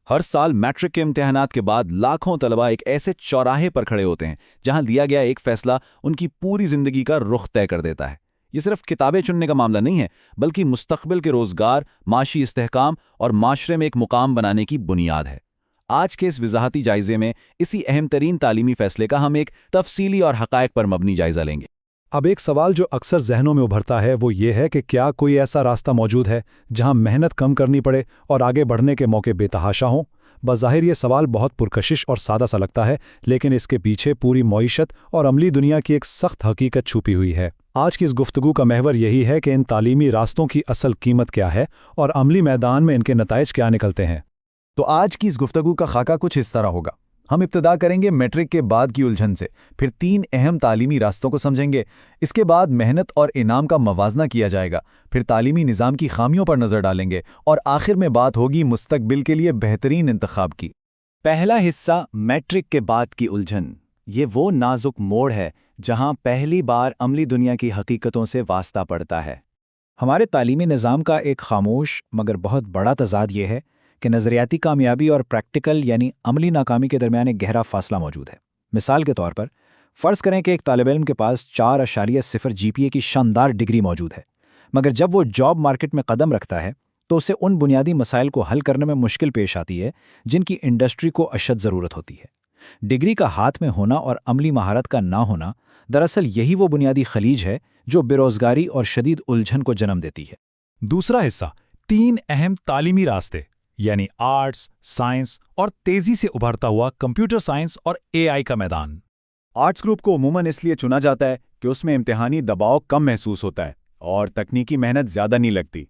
हर साल मैट्रिक के इम्तिहानात के बाद लाखों तलबा एक ऐसे चौराहे पर खड़े होते हैं जहां लिया गया एक फैसला उनकी पूरी जिंदगी का रुख तय कर देता है। ये सिर्फ किताबें चुनने का मामला नहीं है, बल्कि मुस्तकबिल के रोजगार, माशी इस्तेहकाम और माशरे में एक मुकाम बनाने की बुनियाद है। आज के इस वजाहती जायजे में इसी अहम तरीन तालीमी फैसले का हम एक तफसीली और हकायक पर मबनी जायजा लेंगे। अब एक सवाल जो अक्सर जहनों में उभरता है वो ये है कि क्या कोई ऐसा रास्ता मौजूद है जहां मेहनत कम करनी पड़े और आगे बढ़ने के मौके बेतहाशा हों? बज़ाहिर ये सवाल बहुत पुरकशिश और सादा सा लगता है, लेकिन इसके पीछे पूरी मईशत और अमली दुनिया की एक सख्त हकीकत छुपी हुई है। आज की इस गुफ्तगू का महवर यही है कि इन तालीमी रास्तों की असल कीमत क्या है और अमली मैदान में इनके नताइज क्या निकलते हैं। तो आज की इस गुफ्तगू का खाका कुछ इस तरह होगा। हम इब्तिदा करेंगे मैट्रिक के बाद की उलझन से, फिर 3 अहम तालीमी रास्तों को समझेंगे। इसके बाद मेहनत और इनाम का मवाजना किया जाएगा, फिर तालीमी निज़ाम की खामियों पर नज़र डालेंगे और आखिर में बात होगी मुस्तकबिल के लिए बेहतरीन इंतखाब की। पहला हिस्सा, मैट्रिक के बाद की उलझन। ये वो नाजुक मोड़ है जहां पहली बार अमली दुनिया की हकीकतों से वास्ता पड़ता है। हमारे तालीमी निज़ाम का एक खामोश मगर बहुत बड़ा तज़ाद ये है कि नज़रियाती कामयाबी और प्रैक्टिकल यानी अमली नाकामी के दरमियान एक गहरा फासला मौजूद है। मिसाल के तौर पर फ़र्ज़ करें कि एक तालिब इल्म के पास 4.0 GPA की शानदार डिग्री मौजूद है, मगर जब वो जॉब मार्केट में कदम रखता है तो उसे उन बुनियादी मसाइल को हल करने में मुश्किल पेश आती है जिनकी इंडस्ट्री को अशद ज़रूरत होती है। डिग्री का हाथ में होना और अमली महारत का ना होना दरअसल यही वो बुनियादी खलीज है जो बेरोज़गारी और शदीद उलझन को जन्म देती है। दूसरा हिस्सा, 3 अहम तालीमी रास्ते यानी आर्ट्स, साइंस और तेजी से उभरता हुआ कंप्यूटर साइंस और AI का मैदान। आर्ट्स ग्रुप को उमूमन इसलिए चुना जाता है कि उसमें इम्तिहानी दबाव कम महसूस होता है और तकनीकी मेहनत ज़्यादा नहीं लगती।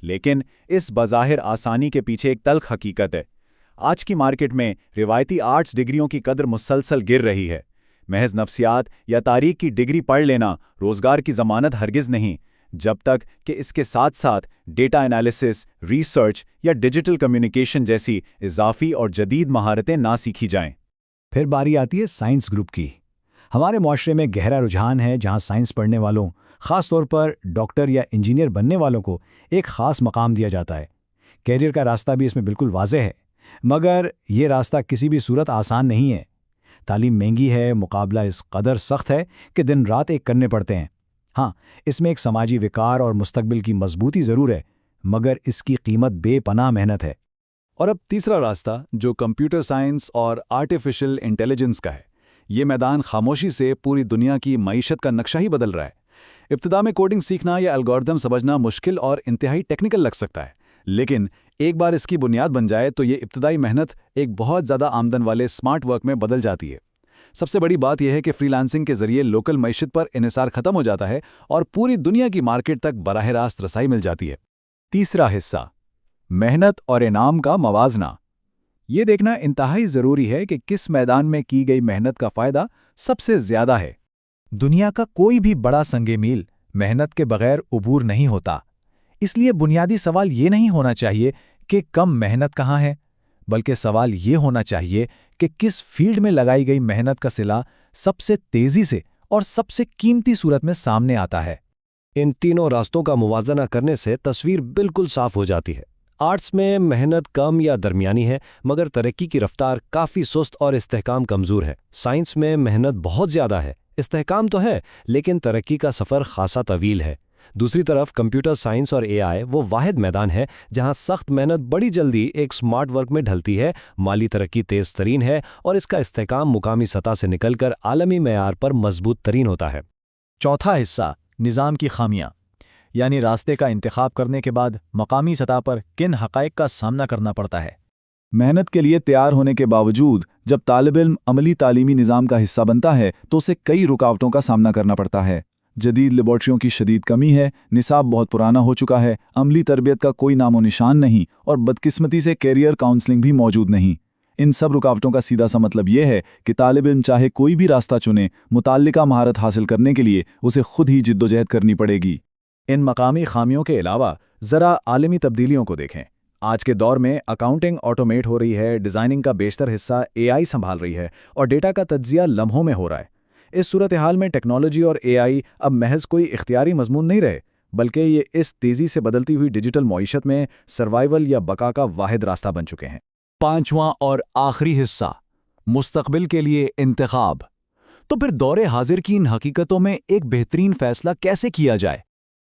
लेकिन इस बज़ाहिर आसानी के पीछे एक तल्ख हकीकत है। आज की मार्केट में रिवायती आर्ट्स डिग्रियों की कदर मुसलसल गिर रही है। महज नफ्सियात या तारीख की डिग्री पढ़ लेना रोज़गार की ज़मानत हरगिज़ नहीं, जब तक कि इसके साथ साथ डेटा एनालिसिस, रिसर्च या डिजिटल कम्युनिकेशन जैसी इजाफी और जदीद महारतें ना सीखी जाएं। फिर बारी आती है साइंस ग्रुप की। हमारे माशरे में गहरा रुझान है जहां साइंस पढ़ने वालों, ख़ास तौर पर डॉक्टर या इंजीनियर बनने वालों को एक ख़ास मकाम दिया जाता है। कैरियर का रास्ता भी इसमें बिल्कुल वाज़ेह है, मगर ये रास्ता किसी भी सूरत आसान नहीं है। तालीम महंगी है, मुकाबला इस कदर सख्त है कि दिन रात एक करने पड़ते हैं। हाँ, इसमें एक समाजी विकार और मुस्तकबिल की मजबूती ज़रूर है, मगर इसकी कीमत बेपनाह मेहनत है। और अब तीसरा रास्ता जो कंप्यूटर साइंस और आर्टिफिशियल इंटेलिजेंस का है। ये मैदान खामोशी से पूरी दुनिया की मईशत का नक्शा ही बदल रहा है। इब्तिदा में कोडिंग सीखना या एल्गोरिदम समझना मुश्किल और इंतहाई टेक्निकल लग सकता है, लेकिन एक बार इसकी बुनियाद बन जाए तो ये इब्तिदाई मेहनत एक बहुत ज़्यादा आमदन वाले स्मार्ट वर्क में बदल जाती है। सबसे बड़ी बात यह है कि फ्रीलांसिंग के जरिए लोकल मईशत पर इन्हिसार खत्म हो जाता है और पूरी दुनिया की मार्केट तक बराह रास्त रसाई मिल जाती है। तीसरा हिस्सा, मेहनत और इनाम का मवाजना। ये देखना इंतहाई ज़रूरी है कि किस मैदान में की गई मेहनत का फ़ायदा सबसे ज़्यादा है। दुनिया का कोई भी बड़ा संगे मील मेहनत के बगैर उबूर नहीं होता। इसलिए बुनियादी सवाल ये नहीं होना चाहिए कि कम मेहनत कहाँ है, बल्कि सवाल ये होना चाहिए कि किस फील्ड में लगाई गई मेहनत का सिला सबसे तेज़ी से और सबसे कीमती सूरत में सामने आता है। इन तीनों रास्तों का मुवाजना करने से तस्वीर बिल्कुल साफ हो जाती है। आर्ट्स में मेहनत कम या दरमियानी है, मगर तरक्की की रफ्तार काफ़ी सुस्त और इस्तेहकाम कमज़ोर है। साइंस में मेहनत बहुत ज़्यादा है, इस्तेहकाम तो है, लेकिन तरक्की का सफ़र खासा तवील है। दूसरी तरफ कंप्यूटर साइंस और AI वो वाहिद मैदान है जहां सख्त मेहनत बड़ी जल्दी एक स्मार्ट वर्क में ढलती है, माली तरक्की तेज़ तरीन है और इसका इस्तेहकाम मुकामी सतह से निकलकर आलमी मेयार पर मजबूत तरीन होता है। चौथा हिस्सा, निज़ाम की खामियां, यानी रास्ते का इंतखाब करने के बाद मकामी सतह पर किन हक़ाइक़ का सामना करना पड़ता है। मेहनत के लिए तैयार होने के बावजूद जब तालिब इल्म अमली तालीमी निज़ाम का हिस्सा बनता है तो उसे कई रुकावटों का सामना करना पड़ता है। जदीद लेबॉर्ट्रियों की शदीद कमी है, निसाब बहुत पुराना हो चुका है, अमली तरबियत का कोई नामो निशान नहीं और बदकिस्मती से कैरियर काउंसलिंग भी मौजूद नहीं। इन सब रुकावटों का सीधा सा मतलब यह है कि तालिब इल्म चाहे कोई भी रास्ता चुने, मुताल्लिका महारत हासिल करने के लिए उसे खुद ही जिद्दोजहद करनी पड़ेगी। इन मकामी खामियों के अलावा ज़रा आलमी तब्दीलियों को देखें। आज के दौर में अकाउंटिंग ऑटोमेट हो रही है, डिज़ाइनिंग का बेशतर हिस्सा AI संभाल रही है और डेटा का तज्जिया लम्हों में हो रहा है। इस सूरत हाल में टेक्नोलॉजी और AI अब महज कोई इख्तियारी मजमून नहीं रहे, बल्कि ये इस तेज़ी से बदलती हुई डिजिटल मईशत में सर्वाइवल या बका का वाहिद रास्ता बन चुके हैं। पांचवां और आखिरी हिस्सा, मुस्तकबिल के लिए इंतखाब। तो फिर दौरे हाजिर की इन हकीकतों में एक बेहतरीन फैसला कैसे किया जाए?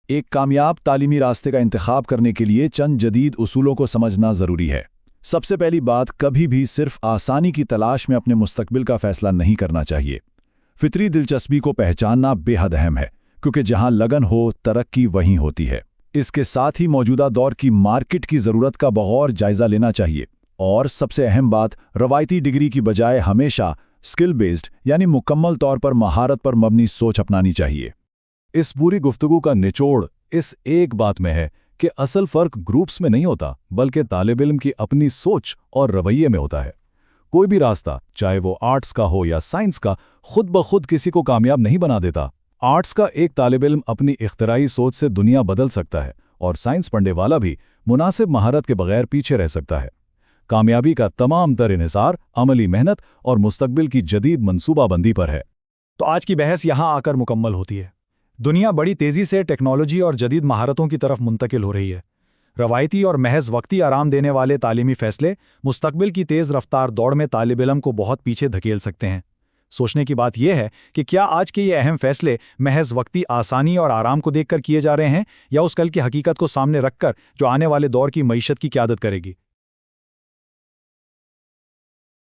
एक कामयाब तालीमी रास्ते का इंतखाब करने के लिए चंद जदीद उसूलों को समझना ज़रूरी है। सबसे पहली बात, कभी भी सिर्फ आसानी की तलाश में अपने मुस्तकबिल का फैसला नहीं करना चाहिए। फितरी दिलचस्पी को पहचानना बेहद अहम है, क्योंकि जहां लगन हो तरक्की वहीं होती है। इसके साथ ही मौजूदा दौर की मार्केट की ज़रूरत का बगौर जायज़ा लेना चाहिए। और सबसे अहम बात, रवायती डिग्री की बजाय हमेशा स्किल बेस्ड यानी मुकम्मल तौर पर महारत पर मबनी सोच अपनानी चाहिए। इस पूरी गुफ्तगू का निचोड़ इस एक बात में है कि असल फ़र्क ग्रुप्स में नहीं होता, बल्कि तालिब इल्म की अपनी सोच और रवैये में होता है। कोई भी रास्ता, चाहे वो आर्ट्स का हो या साइंस का, खुद ब खुद किसी को कामयाब नहीं बना देता। आर्ट्स का एक तालिब इल्म अपनी इख्तराई सोच से दुनिया बदल सकता है, और साइंस पढ़ने वाला भी मुनासिब महारत के बगैर पीछे रह सकता है। कामयाबी का तमाम तर इन्हिसार अमली मेहनत और मुस्तकबिल की जदीद मनसूबाबंदी पर है। तो आज की बहस यहाँ आकर मुकम्मल होती है। दुनिया बड़ी तेज़ी से टेक्नोलॉजी और जदीद महारतों की तरफ मुंतकिल हो रही है। रवायती और महज वक्ती आराम देने वाले तालीमी फ़ैसले मुस्तकबिल की तेज़ रफ्तार दौड़ में तालिब इल्म को बहुत पीछे धकेल सकते हैं। सोचने की बात यह है कि क्या आज के ये अहम फैसले महज वक्ती आसानी और आराम को देखकर किए जा रहे हैं, या उस कल की हकीकत को सामने रखकर जो आने वाले दौर की मईशत की क़यादत करेगी।